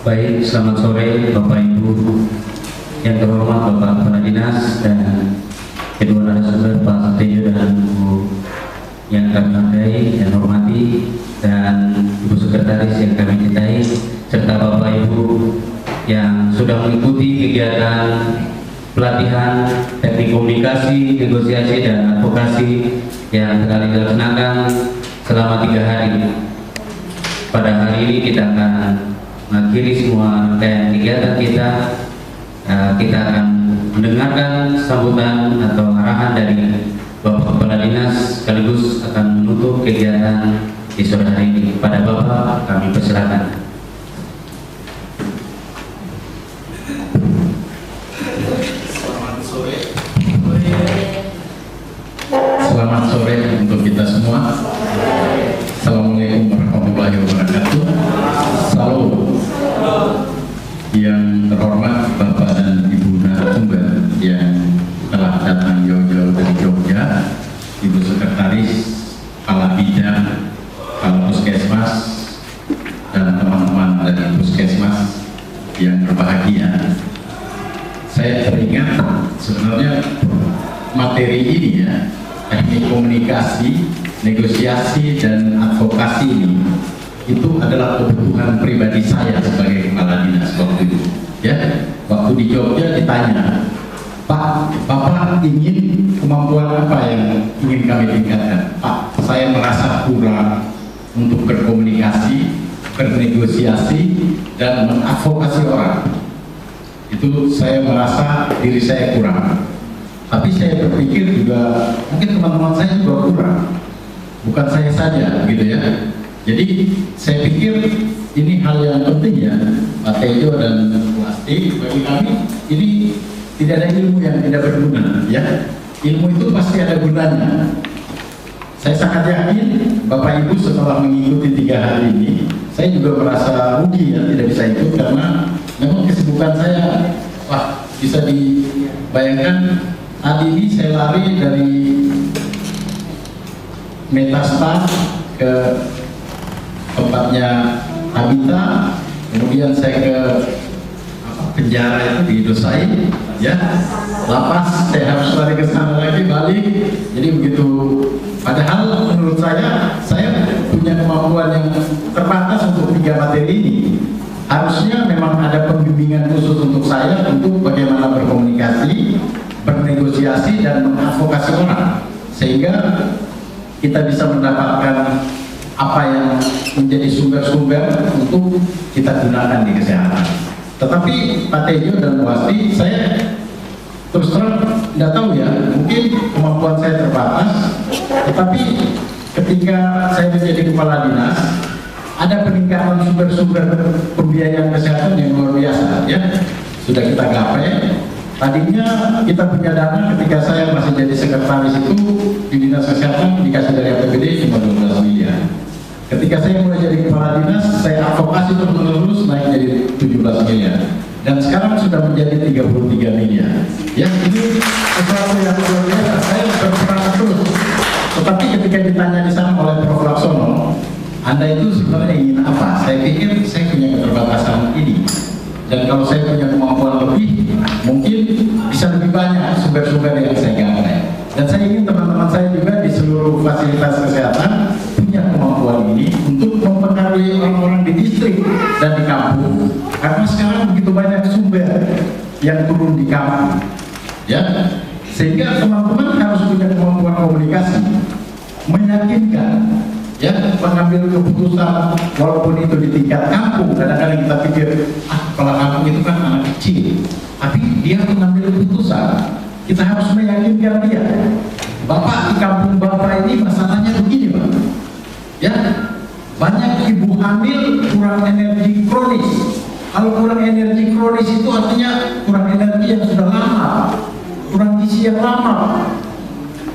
Baik, selamat sore Bapak Ibu yang terhormat, Bapak Kepala Dinas dan kedua narasumber Pak Sutejo dan Ibu yang kami hargai dan hormati, dan Ibu Sekretaris yang kami cintai, serta Bapak Ibu yang sudah mengikuti kegiatan pelatihan teknik komunikasi, negosiasi, dan advokasi yang telah dilaksanakan selama 3 hari. Pada hari ini kita akan mengakhiri semua rangkaian kegiatan kita. Kita akan mendengarkan sambutan atau arahan dari Bapak Kepala Dinas, sekaligus akan menutup kegiatan di sore hari ini. Pada Bapak kami persilakan. Selamat sore untuk kita semua. Assalamualaikum warahmatullahi wabarakatuh. Salam. Yang terhormat Bapak dan Ibu narasumber yang telah datang jauh-jauh dari Jogja, Ibu Sekretaris, Kepala Bidang, Kepala Puskesmas, dan teman-teman dari Puskesmas yang berbahagia. Saya teringat sebenarnya materi ini ya, teknik komunikasi, negosiasi, dan advokasi ini itu adalah kebutuhan pribadi saya sebagai kepala dinas waktu itu. Ya, waktu di Jogja ditanya, Pak, Bapak ingin kemampuan apa yang ingin kami tingkatkan? Pak, saya merasa kurang untuk berkomunikasi, bernegosiasi, dan mengadvokasi orang. Itu saya merasa diri saya kurang. Tapi saya berpikir juga mungkin teman-teman saya juga kurang, bukan saya saja gitu ya. Jadi saya pikir ini hal yang penting ya, Pak Tejo dan Bu Asti. Bagi kami ini tidak ada ilmu yang tidak berguna ya. Ilmu itu pasti ada gunanya. Saya sangat yakin Bapak Ibu setelah mengikuti 3 hari ini, saya juga merasa rugi ya tidak bisa ikut, karena memang kesibukan saya, wah, bisa dibayangkan. Tadi ini saya lari dari Metastar ke tempatnya Habita, kemudian saya ke penjara itu di Dosai, ya, lapas, saya harus lari ke sana lagi, balik. Jadi begitu. Padahal menurut saya punya kemampuan yang terbatas untuk 3 materi ini. Harusnya memang ada pembimbingan khusus untuk saya untuk bagaimana berkomunikasi, bernegosiasi, dan mengadvokasi orang, sehingga kita bisa mendapatkan apa yang menjadi sumber-sumber untuk kita gunakan di kesehatan. Tetapi Pak Tejo dan Bu Asti, saya terus terang tidak tahu ya, mungkin kemampuan saya terbatas, tetapi ketika saya menjadi kepala dinas, ada peningkatan sumber-sumber pembiayaan kesehatan yang luar biasa ya, sudah kita gapai. Tadinya kita punya dana ketika saya masih jadi sekretaris itu di Dinas Kesehatan dikasih dari APBD cuma 12 miliar. Ketika saya mulai jadi kepala dinas, saya advokasi terus naik jadi 17 miliar. Dan sekarang sudah menjadi 33 miliar. Ya, ini sesuatu yang luar biasa. Saya berperan terus. Tetapi ketika ditanya di sana oleh Prof. Laksono, Anda itu sebenarnya ingin apa? Saya pikir saya punya keterbatasan ini. Dan kalau saya punya kemampuan lebih, mungkin bisa lebih banyak sumber-sumber yang saya gapai. Dan saya ingin teman-teman saya juga di seluruh fasilitas kesehatan punya kemampuan ini untuk mempengaruhi orang-orang di distrik dan di kampung. Karena sekarang begitu banyak sumber yang turun di kampung, ya. Sehingga teman-teman harus punya kemampuan komunikasi, meyakinkan, ya, pengambil keputusan, walaupun itu di tingkat kampung. Kadang-kadang kita pikir, kepala kampung itu kan anak kecil, tapi dia mengambil keputusan. Kita harus meyakinkan dia, Bapak, di kampung Bapak ini masalahnya begini, Pak. Ya, banyak ibu hamil kurang energi kronis. Kalau kurang energi kronis itu artinya kurang energi yang sudah lama, kurang gizi yang lama.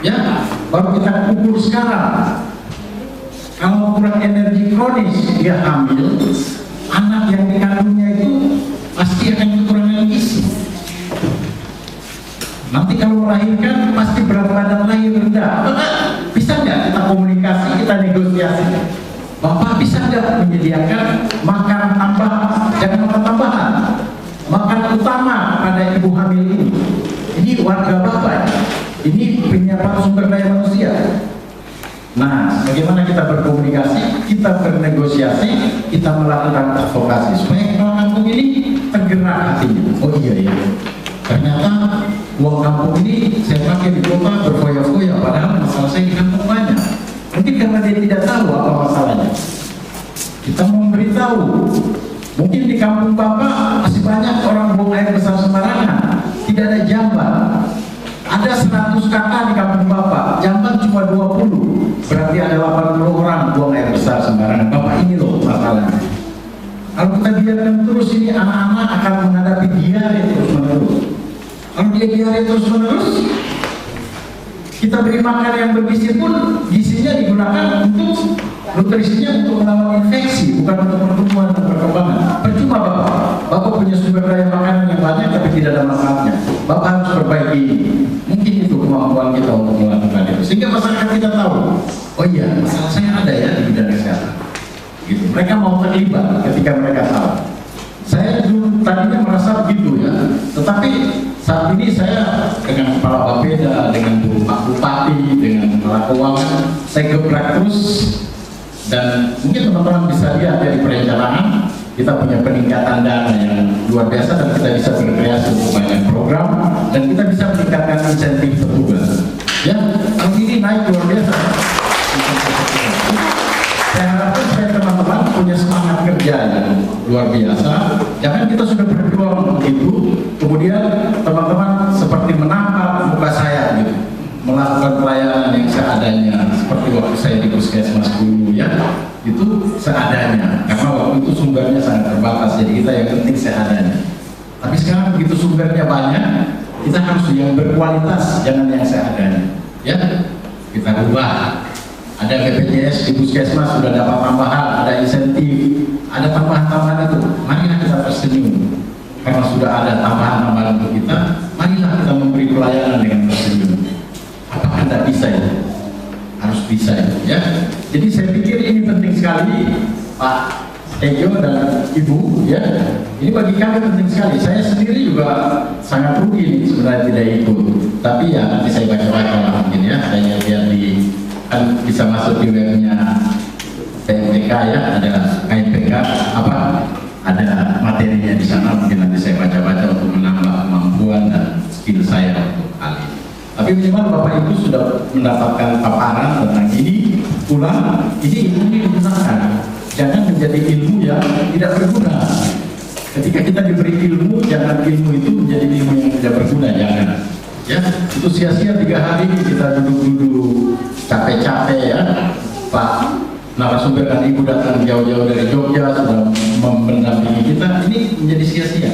Ya, baru kita ukur sekarang. Kalau kurang energi kronis, dia hamil, anak yang dikandungnya itu pasti akan kekurangan gizi. Nanti kalau melahirkan pasti berat badan lahir rendah. Bisa nggak kita komunikasi, kita negosiasi? Bapak bisa nggak menyediakan makan tambah, jangan kepada ibu hamil ini warga Bapak, ini penyiapan sumber daya manusia. Nah, bagaimana kita berkomunikasi, kita bernegosiasi, kita melakukan advokasi supaya kepala kampung ini tergerak hatinya. Oh iya, ternyata uang kampung ini saya pakai di kota berfoya-foya, padahal masalah saya di kampung banyak. Mungkin karena dia tidak tahu apa masalahnya. Kita memberitahu, mungkin di kampung Bapak masih banyak orang buang air besar sembarangan, tidak ada jamban. Ada 100 kakak di kampung Bapak, jamban cuma 20, berarti ada 80 orang buang air besar sembarangan. Bapak, ini loh masalahnya. Kalau kita biarkan terus ini, anak-anak akan menghadapi diare terus-menerus. Kalau dia diare terus-menerus, kita beri makan yang bergizi pun, gizinya digunakan untuk nutrisinya untuk melawan infeksi, bukan untuk pertumbuhan dan perkembangan. Percuma Bapak punya sumber daya makanan yang banyak tapi tidak ada manfaatnya. Bapak harus perbaiki. Mungkin itu kemampuan kita untuk melakukan itu, sehingga masyarakat kita tahu, oh iya, masalah saya ada ya di bidang kesehatan. Gitu. Mereka mau terlibat ketika mereka tahu. Saya dulu tadinya merasa begitu ya, tetapi saat ini saya dengan kepala Bapeda, dengan Pak Bupati, dengan kepala keuangan, saya gebrak terus. Dan mungkin teman-teman bisa lihat dari perencanaan, kita punya peningkatan dana yang luar biasa dan kita bisa berkreasi untuk banyak program dan kita bisa meningkatkan insentif petugas. Ya, tahun ini naik luar biasa. Saya harapkan supaya teman-teman punya semangat kerja yang luar biasa. Jangan kita sudah berjuang begitu, kemudian teman-teman seperti menampar muka saya gitu, melakukan pelayanan yang seadanya seperti waktu saya di puskesmas dulu ya, itu seadanya karena waktu itu sumbernya sangat terbatas, jadi kita yang penting seadanya. Tapi sekarang begitu sumbernya banyak, kita harus yang berkualitas, jangan yang seadanya ya. Kita ubah, ada BPJS di puskesmas sudah dapat tambahan, ada insentif, ada tambahan-tambahan itu, marilah kita tersenyum karena sudah ada tambahan-tambahan untuk kita. Marilah kita memberi pelayanan dengan tersenyum. Apakah tidak bisa ya? Harus bisa ya. Jadi saya pikir ini penting sekali Pak Tejo dan Ibu ya. Ini bagi kami penting sekali. Saya sendiri juga sangat rugi sebenarnya tidak ikut. Tapi ya nanti saya baca-baca lah mungkin ya. Saya lihat di kan bisa masuk di webnya PMPK ya, ada KMPK apa? Ada materinya di sana, mungkin nanti saya baca-baca untuk menambah kemampuan dan skill saya untuk hal ini. Tapi minimal Bapak Ibu sudah mendapatkan paparan tentang ini, pulang, ini ilmu ini digunakan. Jangan menjadi ilmu yang tidak berguna. Ketika kita diberi ilmu, jangan ilmu itu menjadi ilmu yang tidak berguna, jangan. Ya, itu sia-sia 3 hari kita duduk-duduk capek-capek ya. Pak narasumber dan Ibu datang jauh-jauh dari Jogja sudah mendampingi kita, ini menjadi sia-sia.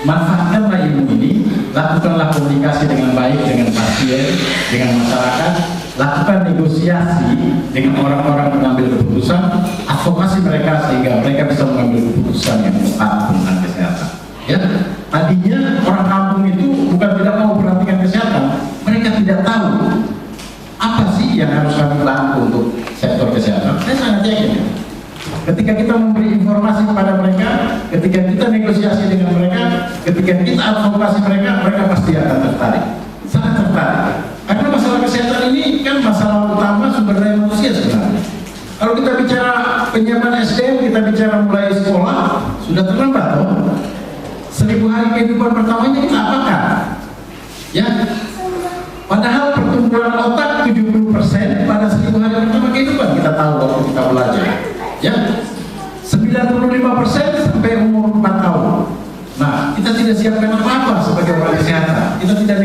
Manfaatkanlah ilmu ini, lakukanlah komunikasi dengan baik dengan pasien, dengan masyarakat, lakukan negosiasi dengan orang-orang mengambil keputusan, advokasi mereka sehingga mereka bisa mengambil keputusan yang tepat tentang kesehatan. Ya, tadinya orang kampung itu bukan tidak mau perhatikan kesehatan, mereka tidak tahu apa sih yang harus kami bantu untuk sektor kesehatan. Saya sangat yakin. Ketika kita memberi informasi kepada mereka, ketika kita negosiasi dengan mereka, ketika kita advokasi mereka, mereka pasti akan tertarik, sangat tertarik. Karena masalah kesehatan ini kan masalah utama sumber daya manusia sebenarnya. Kalau kita bicara penyiapan SDM, kita bicara mulai sekolah, sudah terlambat loh. 1000 hari kehidupan pertamanya kita apakan? Ya, padahal pertumbuhan otak 70% pada 1000 hari pertama kehidupan kita tahu waktu kita belajar. Ya, 95% sampai umur 4 tahun. Nah, kita tidak siapkan apa-apa sebagai orang kesehatan. Kita tidak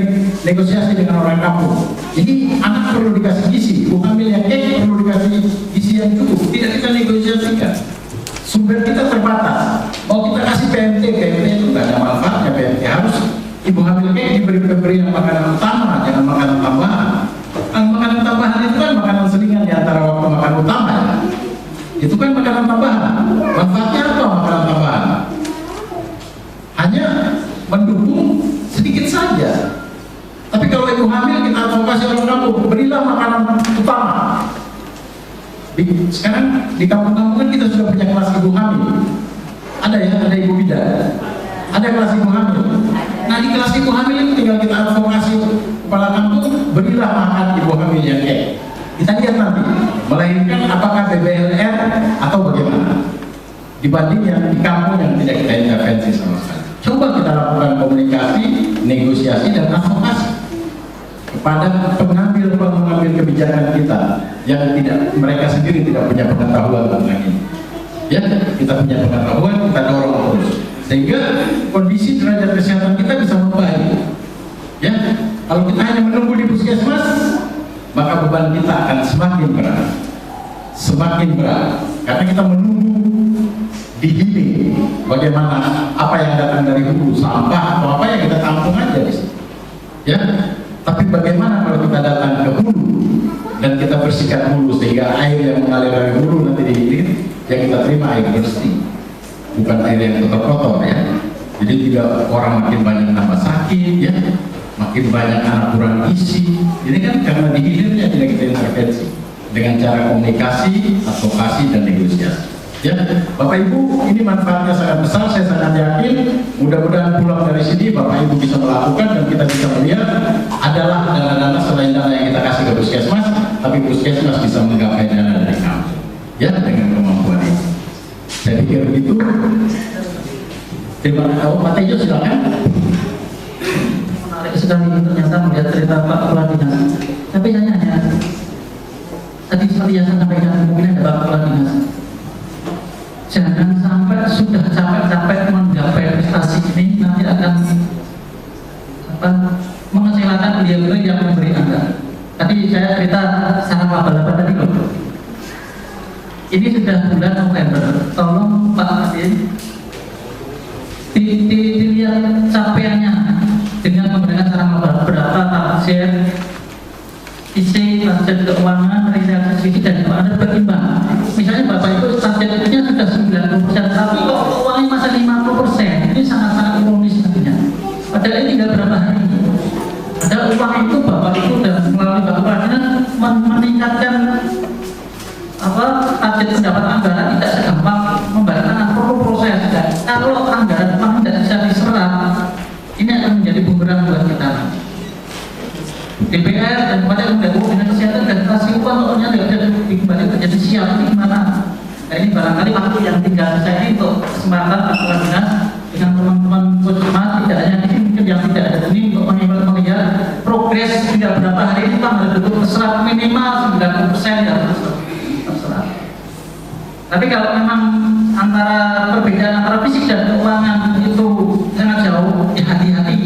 negosiasi dengan orang kampung. Jadi anak perlu dikasih gizi, ibu hamil yang perlu dikasih gizi yang cukup. Tidak kita negosiasikan. Sumber kita terbatas. Mau kita kasih PMT itu nggak ada manfaatnya. PMT harus ibu hamil diberi makanan utama, jangan makanan tambahan. Makanan tambahan itu kan makanan selingan di antara waktu makan utama. Ya. Itu kan makanan tambahan. Manfaatnya apa makanan tambahan? Hanya mendukung sedikit saja. Tapi kalau ibu hamil kita advokasi orang kampung, berilah makanan utama. Sekarang di kampung-kampung kan kita sudah punya kelas ibu hamil. Ada ya, ada ibu bidan. Ada kelas ibu hamil. nah di kelas ibu hamil itu tinggal kita advokasi kepala kampung, berilah makan ibu hamil yang kita lihat nanti melahirkan apakah BBLR atau bagaimana dibanding yang di kampung yang tidak kita intervensi sama sekali. Coba kita lakukan komunikasi, negosiasi dan advokasi kepada pengambil kebijakan kita yang tidak, mereka sendiri tidak punya pengetahuan tentang ini. Ya, kita punya pengetahuan, kita dorong terus sehingga kondisi derajat kesehatan kita bisa membaik. Ya, kalau kita hanya menunggu di puskesmas, maka beban kita akan semakin berat karena kita menunggu di hilir. Bagaimana apa yang datang dari hulu, sampah atau apa yang kita tampung aja di situ. Ya, tapi bagaimana kalau kita datang ke hulu dan kita bersihkan hulu sehingga air yang mengalir dari hulu nanti di hilir yang kita terima air bersih, bukan air yang kotor-kotor ya. Jadi tidak orang makin banyak tambah sakit ya, makin banyak anak kurang isi. Ini kan karena di hilirnya tidak kita intervensi dengan cara komunikasi, advokasi dan negosiasi. Ya, Bapak Ibu, ini manfaatnya sangat besar. Saya sangat yakin. Mudah-mudahan pulang dari sini Bapak Ibu bisa melakukan dan kita bisa melihat adalah dana-dana selain dana yang kita kasih ke puskesmas, tapi puskesmas bisa menggapai dana dari kampung. Ya, dengan kemampuan ini. Saya pikir begitu. Terima kasih. Pak Tejo silakan. Menarik sekali ternyata melihat cerita Pak Kepala Dinas. Tapi saya hanya tadi seperti yang saya sampaikan, mungkin ada Pak Kepala Dinas. Jangan sampai sudah capek-capek menggapai prestasi ini nanti akan mengecewakan beliau yang memberi Anda. Tadi saya cerita secara laba-laba tadi loh. Ini sudah bulan November. Tolong Pak Adin dilihat capaiannya dengan menggunakan cara laba-laba berapa target isi, target keuangan, realisasi dan Anda berimbang. Misalnya Bapak Ibu targetnya sudah 90%, tapi kok uangnya masih 50%, ini sangat-sangat ironis nantinya. Padahal ini tinggal berapa hari. Padahal uang itu Bapak Ibu dan melalui Bapak Presiden meningkatkan target pendapatan anggaran tidak segampang membayarkan, perlu proses. Dan kalau anggaran memang tidak bisa diserap, ini akan menjadi bumerang buat kita. DPR dan pada Undang-Undang Kesehatan dan kasih uang pokoknya tidak kembali menjadi siap ini gimana? Nah, ini barangkali waktu yang tinggal saya ini untuk kesempatan Pak Kepala Dinas dengan teman-teman puskesmas, tidak hanya ini mungkin yang tidak ada ini untuk melihat progres tidak berapa hari ini Pak betul terserap minimal 90% ya terserap. Tapi kalau memang antara perbedaan antara fisik dan keuangan itu sangat jauh, ya hati-hati.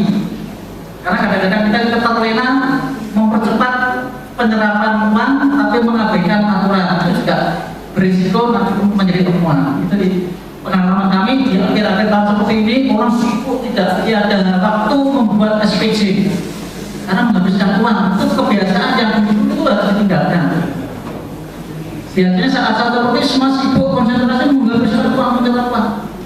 Karena kadang-kadang kita terlena mempercepat penyerapan uang tapi mengabaikan aturan, itu juga berisiko nanti menjadi temuan. Itu di pengalaman kami di akhir-akhir tahun seperti ini, orang sibuk tidak ada waktu membuat SPC karena menghabiskan uang. Itu kebiasaan yang itu harus ditinggalkan. Biasanya saat puskesmas sibuk konsentrasi menghabiskan uang,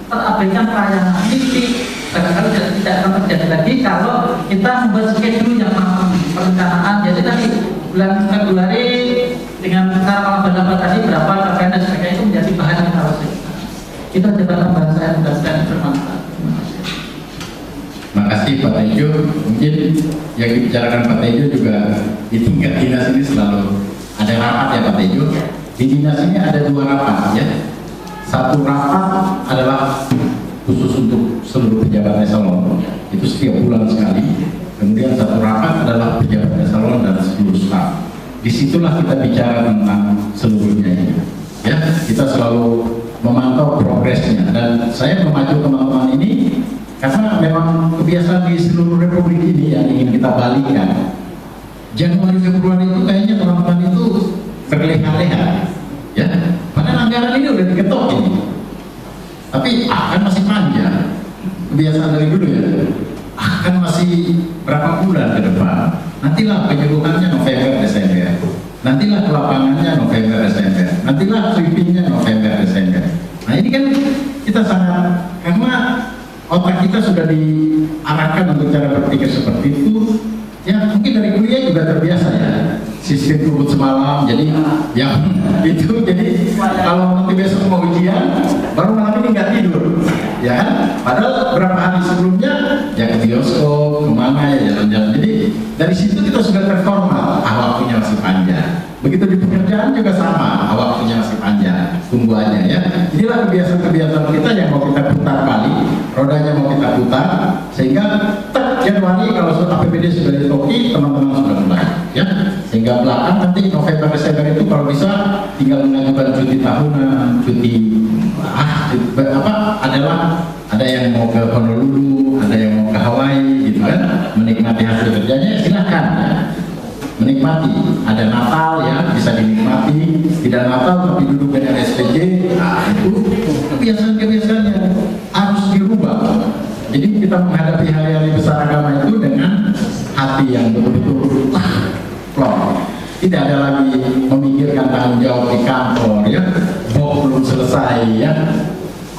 terabaikan pelayanan ini. Kadang-kadang tidak akan terjadi lagi kalau kita membuat schedule yang matang, perencanaan. Jadi tadi bulan Februari dengan cara laba-laba tadi berapa capaian dan sebagainya itu menjadi bahan yang harus kita coba tambahan saya mudah-mudahan bermanfaat. Terima kasih Pak Tejo. Mungkin yang dibicarakan Pak Tejo juga di tingkat dinas ini selalu ada rapat ya Pak Tejo. Di dinas ini ada 2 rapat ya. Satu rapat adalah khusus untuk seluruh pejabat eselon, itu setiap bulan sekali. Kemudian satu rapat adalah pejabat eselon dan seluruh staf. Disitulah kita bicara tentang seluruhnya ini. Ya, kita selalu memantau progresnya dan saya memacu teman-teman ini karena memang kebiasaan di seluruh republik ini yang ingin kita balikan. Januari Februari itu kayaknya teman-teman itu berleha-leha, ya. Padahal anggaran ini udah diketok ini. Tapi akan masih panjang, kebiasaan dari dulu ya, akan masih berapa bulan ke depan. Nantilah penyuluhannya November Desember, nantilah kelapangannya November Desember, nantilah sweepingnya November Desember. Nah ini kan kita sangat, karena otak kita sudah diarahkan untuk cara berpikir seperti itu. Ya mungkin dari kuliah juga terbiasa ya, sistem tubuh semalam, jadi yang itu jadi kalau nanti besok mau ujian baru malam ini nggak tidur, ya kan? Padahal berapa hari sebelumnya ya bioskop, kemana ya jalan-jalan. Jadi dari situ kita sudah terformal, waktunya masih panjang. Begitu di pekerjaan juga sama, waktunya masih panjang, tunggu aja ya. Inilah kebiasaan-kebiasaan kita yang mau kita putar balik, rodanya mau kita putar, sehingga Januari kalau APBD sudah ditoki, teman-teman sudah mulai ya. Sehingga belakang nanti November Desember itu kalau bisa tinggal mengajukan cuti tahunan, cuti adalah ada yang mau ke Honolulu, ada yang mau ke Hawaii gitu kan, menikmati hasil kerjanya silahkan ya. Menikmati, ada Natal ya bisa dinikmati, tidak Natal tapi duduk dengan SPJ, itu kebiasaan-kebiasaan yang harus dirubah. Jadi kita menghadapi hari-hari besar agama itu dengan hati yang betul-betul plong. Tidak ada lagi memikirkan tanggung jawab di kantor ya, belum selesai ya,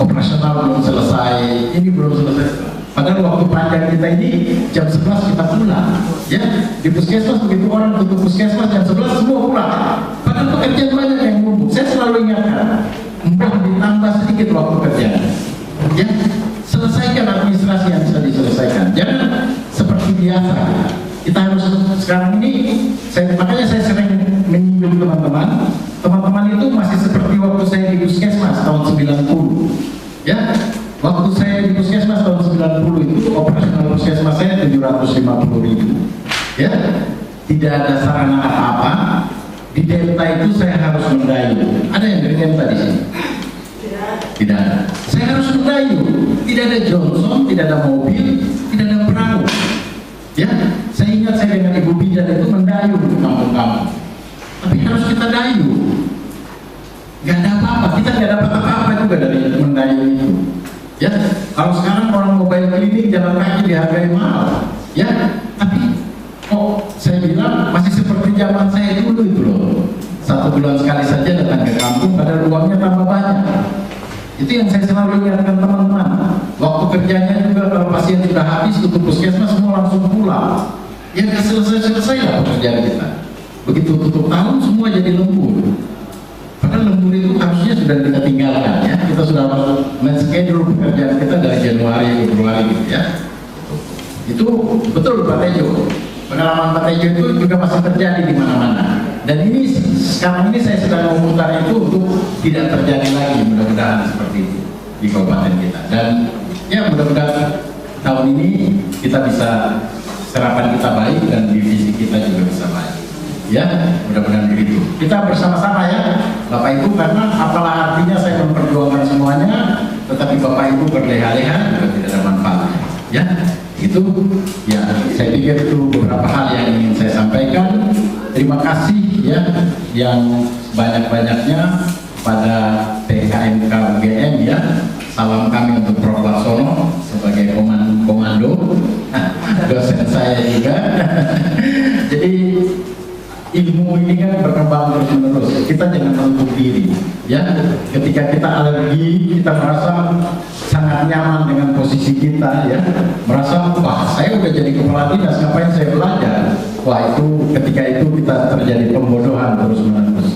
operasional belum selesai, ini belum selesai. Padahal waktu panjang kita ini jam 11 kita pulang ya. Di puskesmas begitu orang tutup puskesmas jam 11 semua pulang. Padahal pekerjaan banyak yang numpuk. Saya selalu ingatkan, ditambah sedikit waktu kerja ya, selesaikan administrasi yang bisa diselesaikan. Jangan seperti biasa. Kita harus sekarang ini, makanya saya sering menyinggung teman-teman itu masih seperti waktu saya di puskesmas tahun 90 ya. Waktu saya di puskesmas tahun 90 itu operasional puskesmas saya 750.000 ya. Tidak ada sarana apa-apa. Di Delta itu saya harus mendayu. Ada yang dari Delta di sini? Tidak ada. Saya harus mendayu. Tidak ada Johnson, tidak ada mobil, tidak ada perahu ya. Saya ingat saya dengan Ibu Bidan itu mendayu di kampung-kampung, tapi harus kita dayu. Gak ada apa-apa, kita gak dapat apa-apa juga dari mendayu itu ya. Kalau sekarang orang mobile klinik jalan kaki dihargai mahal ya, tapi saya bilang masih seperti zaman saya dulu itu loh, 1 bulan sekali saja datang ke kampung, padahal uangnya tambah banyak. Itu yang saya selalu ingatkan teman-teman. Waktu kerjanya juga kalau pasien sudah habis tutup puskesmas semua langsung pulang ya, nggak selesai lah pekerjaan kita. Begitu tutup tahun semua jadi lembur. Padahal lembur itu harusnya sudah kita tinggalkan ya. Kita sudah men-schedule pekerjaan kita dari Januari, Februari gitu ya. Itu betul Pak Tejo. Pengalaman Pak Tejo itu juga masih terjadi di mana-mana. Dan ini sekarang ini saya sedang memutar itu untuk tidak terjadi lagi, mudah-mudahan seperti itu di kabupaten kita. Dan ya mudah-mudahan tahun ini kita bisa, serapan kita baik dan divisi kita juga bisa baik. Ya, mudah-mudahan begitu. Kita bersama-sama ya, Bapak Ibu, karena apalah artinya saya memperjuangkan semuanya, tetapi Bapak Ibu berleha-leha juga tidak ada manfaatnya. Ya, itu ya saya pikir itu beberapa hal yang ingin saya sampaikan. Terima kasih ya yang banyak-banyaknya pada PKMK UGM ya. Salam kami untuk Prof. Laksono sebagai komando, dosen saya juga. Jadi ilmu ini kan berkembang terus-menerus. Kita jangan menutup diri ya. Ketika kita alergi, kita merasa sangat nyaman dengan posisi kita ya, merasa wah saya udah jadi kepala dinas, ngapain saya belajar. Wah, itu ketika itu kita terjadi pembodohan terus-menerus.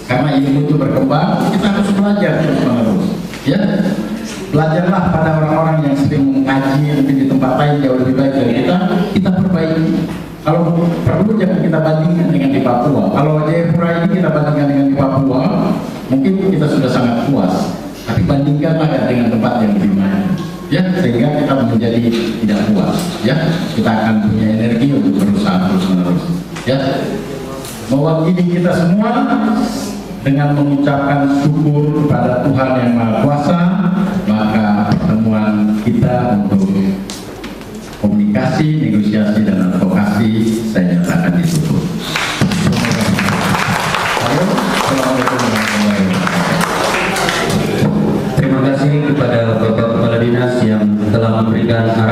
Karena ilmu itu berkembang, kita harus belajar terus-menerus ya. Belajarlah pada orang-orang yang sering mengkaji mungkin di tempat lain jauh lebih baik dari kita perbaiki. Kalau perlu jangan kita bandingkan dengan di Papua. Kalau Jayapura ini kita bandingkan dengan di Papua, mungkin kita sudah sangat puas. Tapi bandingkanlah dengan tempat yang lebih mana, ya, sehingga kita menjadi tidak puas. Ya, kita akan punya energi untuk berusaha terus-menerus. Ya, mewakili kita semua dengan mengucapkan syukur pada Tuhan yang Maha Kuasa, maka pertemuan kita untuk komunikasi, negosiasi, dan advokasi saya